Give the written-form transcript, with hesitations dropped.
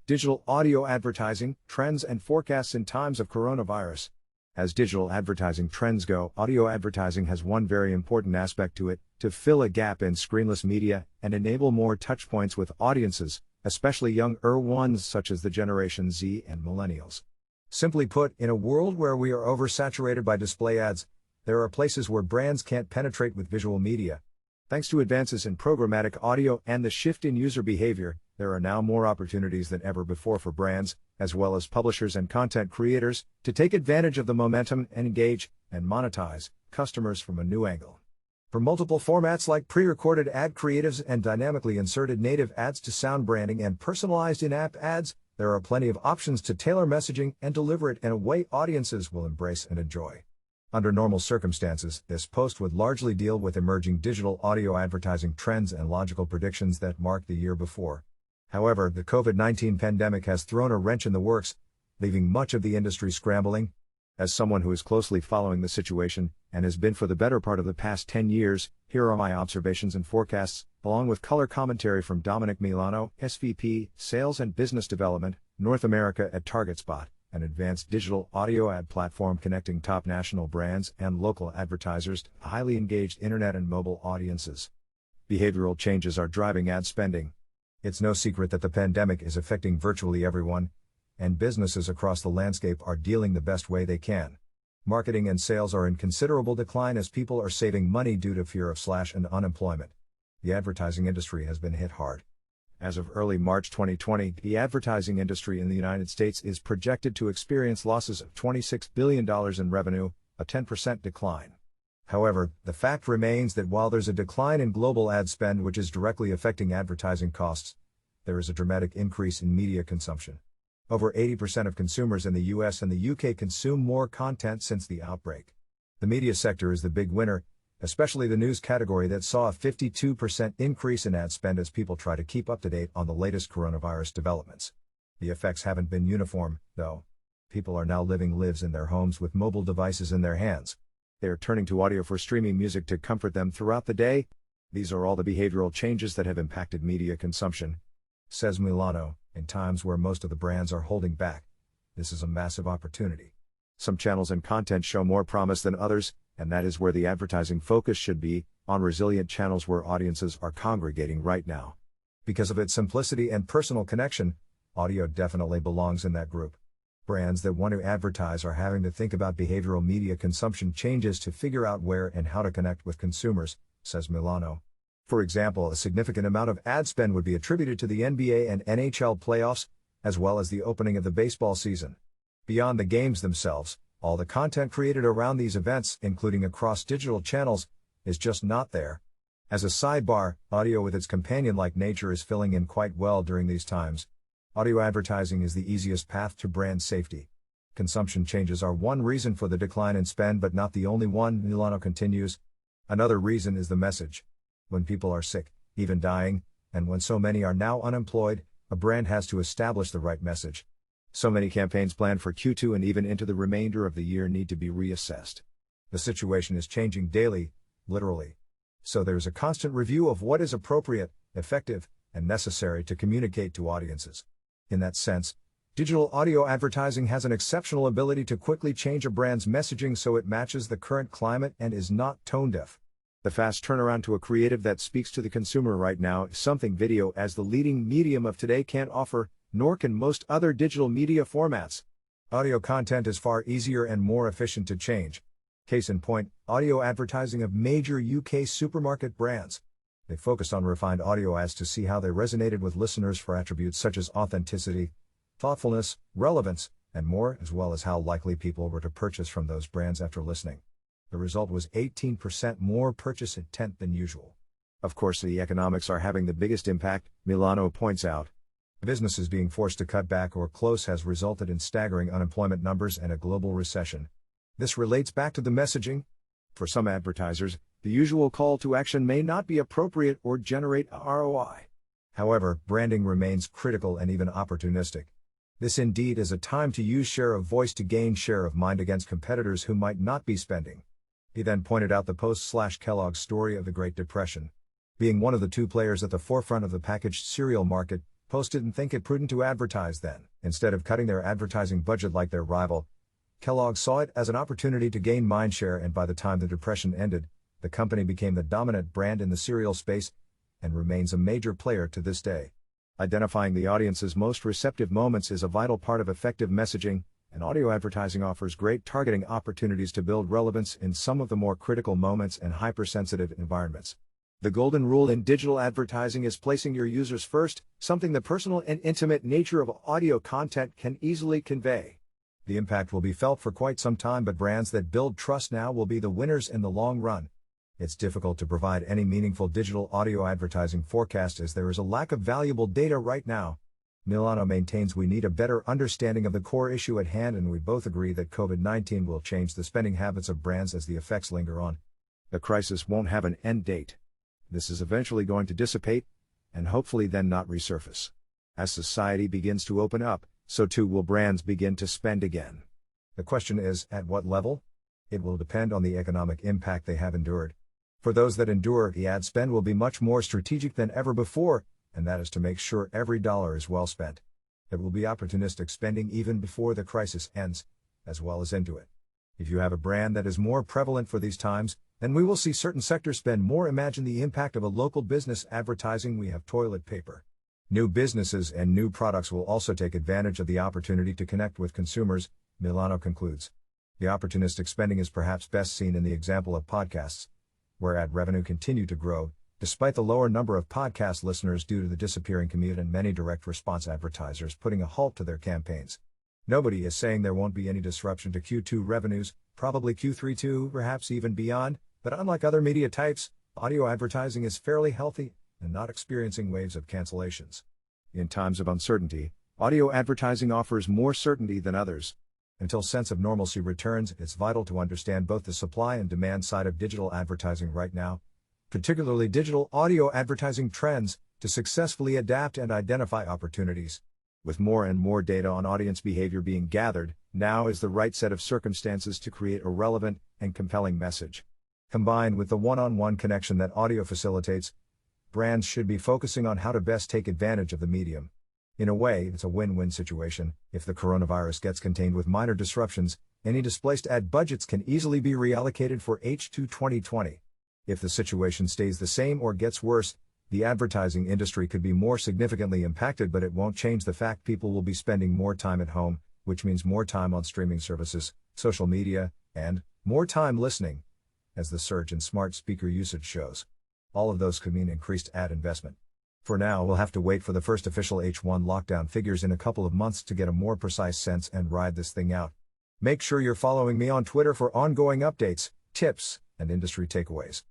Digital audio advertising, trends and forecasts in times of coronavirus. As digital advertising trends go, audio advertising has one very important aspect to it: to fill a gap in screenless media and enable more touchpoints with audiences, especially younger ones such as the Generation Z and Millennials. Simply put, in a world where we are oversaturated by display ads, there are places where brands can't penetrate with visual media. Thanks to advances in programmatic audio and the shift in user behavior, there are now more opportunities than ever before for brands, as well as publishers and content creators, to take advantage of the momentum and engage and monetize customers from a new angle. From multiple formats like pre-recorded ad creatives and dynamically inserted native ads to sound branding and personalized in-app ads, there are plenty of options to tailor messaging and deliver it in a way audiences will embrace and enjoy. Under normal circumstances, this post would largely deal with emerging digital audio advertising trends and logical predictions that marked the year before. However, the COVID-19 pandemic has thrown a wrench in the works, leaving much of the industry scrambling. As someone who is closely following the situation, and has been for the better part of the past 10 years, here are my observations and forecasts, along with color commentary from Dominic Milano, SVP, Sales and Business Development, North America at TargetSpot, an advanced digital audio ad platform connecting top national brands and local advertisers to highly engaged internet and mobile audiences. Behavioral changes are driving ad spending. It's no secret that the pandemic is affecting virtually everyone, and businesses across the landscape are dealing the best way they can. Marketing and sales are in considerable decline as people are saving money due to fear of slash and unemployment. The advertising industry has been hit hard. As of early March 2020, the advertising industry in the United States is projected to experience losses of $26 billion in revenue, a 10% decline. However, the fact remains that while there's a decline in global ad spend which is directly affecting advertising costs, there is a dramatic increase in media consumption. Over 80% of consumers in the US and the UK consume more content since the outbreak. The media sector is the big winner, especially the news category that saw a 52% increase in ad spend as people try to keep up to date on the latest coronavirus developments. The effects haven't been uniform, though. People are now living lives in their homes with mobile devices in their hands. They are turning to audio for streaming music to comfort them throughout the day. These are all the behavioral changes that have impacted media consumption. Says Milano, in times where most of the brands are holding back, this is a massive opportunity. Some channels and content show more promise than others, and that is where the advertising focus should be, on resilient channels where audiences are congregating right now. Because of its simplicity and personal connection, audio definitely belongs in that group. Brands that want to advertise are having to think about behavioral media consumption changes to figure out where and how to connect with consumers, says Milano. For example, a significant amount of ad spend would be attributed to the NBA and NHL playoffs, as well as the opening of the baseball season. Beyond the games themselves, all the content created around these events, including across digital channels, is just not there. As a sidebar, audio with its companion-like nature is filling in quite well during these times. Audio advertising is the easiest path to brand safety. Consumption changes are one reason for the decline in spend, but not the only one, Milano continues. Another reason is the message. When people are sick, even dying, and when so many are now unemployed, a brand has to establish the right message. So many campaigns planned for Q2 and even into the remainder of the year need to be reassessed. The situation is changing daily, literally. So there's a constant review of what is appropriate, effective, and necessary to communicate to audiences. In that sense, digital audio advertising has an exceptional ability to quickly change a brand's messaging so it matches the current climate and is not tone-deaf. The fast turnaround to a creative that speaks to the consumer right now is something video as the leading medium of today can't offer, nor can most other digital media formats. Audio content is far easier and more efficient to change. Case in point, audio advertising of major UK supermarket brands. They focused on refined audio ads to see how they resonated with listeners for attributes such as authenticity, thoughtfulness, relevance, and more, as well as how likely people were to purchase from those brands after listening. The result was 18% more purchase intent than usual. Of course, the economics are having the biggest impact, Milano points out. Businesses being forced to cut back or close has resulted in staggering unemployment numbers and a global recession. This relates back to the messaging. For some advertisers, the usual call to action may not be appropriate or generate a ROI. However, branding remains critical and even opportunistic. This indeed is a time to use share of voice to gain share of mind against competitors who might not be spending. He then pointed out the Post/Kellogg's story of the Great Depression. Being one of the two players at the forefront of the packaged cereal market, post it and think it prudent to advertise then, instead of cutting their advertising budget like their rival. Kellogg saw it as an opportunity to gain mindshare, and by the time the Depression ended, the company became the dominant brand in the cereal space and remains a major player to this day. Identifying the audience's most receptive moments is a vital part of effective messaging, and audio advertising offers great targeting opportunities to build relevance in some of the more critical moments and hypersensitive environments. The golden rule in digital advertising is placing your users first, something the personal and intimate nature of audio content can easily convey. The impact will be felt for quite some time, but brands that build trust now will be the winners in the long run. It's difficult to provide any meaningful digital audio advertising forecast as there is a lack of valuable data right now. Milano maintains we need a better understanding of the core issue at hand, and we both agree that COVID-19 will change the spending habits of brands as the effects linger on. The crisis won't have an end date. This is eventually going to dissipate, and hopefully then not resurface. As society begins to open up, so too will brands begin to spend again. The question is, at what level? It will depend on the economic impact they have endured. For those that endure, the ad spend will be much more strategic than ever before, and that is to make sure every dollar is well spent. There will be opportunistic spending even before the crisis ends, as well as into it. If you have a brand that is more prevalent for these times, then we will see certain sectors spend more. Imagine the impact of a local business advertising. We have toilet paper. New businesses and new products will also take advantage of the opportunity to connect with consumers, Milano concludes. The opportunistic spending is perhaps best seen in the example of podcasts, where ad revenue continued to grow, despite the lower number of podcast listeners due to the disappearing commute and many direct response advertisers putting a halt to their campaigns. Nobody is saying there won't be any disruption to Q2 revenues, probably Q3 too, perhaps even beyond, but unlike other media types, audio advertising is fairly healthy and not experiencing waves of cancellations. In times of uncertainty, audio advertising offers more certainty than others. Until sense of normalcy returns, it's vital to understand both the supply and demand side of digital advertising right now, particularly digital audio advertising trends, to successfully adapt and identify opportunities. With more and more data on audience behavior being gathered, now is the right set of circumstances to create a relevant and compelling message. Combined with the one-on-one connection that audio facilitates, brands should be focusing on how to best take advantage of the medium. In a way, it's a win-win situation. If the coronavirus gets contained with minor disruptions, any displaced ad budgets can easily be reallocated for H2 2020. If the situation stays the same or gets worse, the advertising industry could be more significantly impacted, but it won't change the fact people will be spending more time at home, which means more time on streaming services, social media, and more time listening, as the surge in smart speaker usage shows. All of those could mean increased ad investment. For now, we'll have to wait for the first official H1 lockdown figures in a couple of months to get a more precise sense and ride this thing out. Make sure you're following me on Twitter for ongoing updates, tips, and industry takeaways.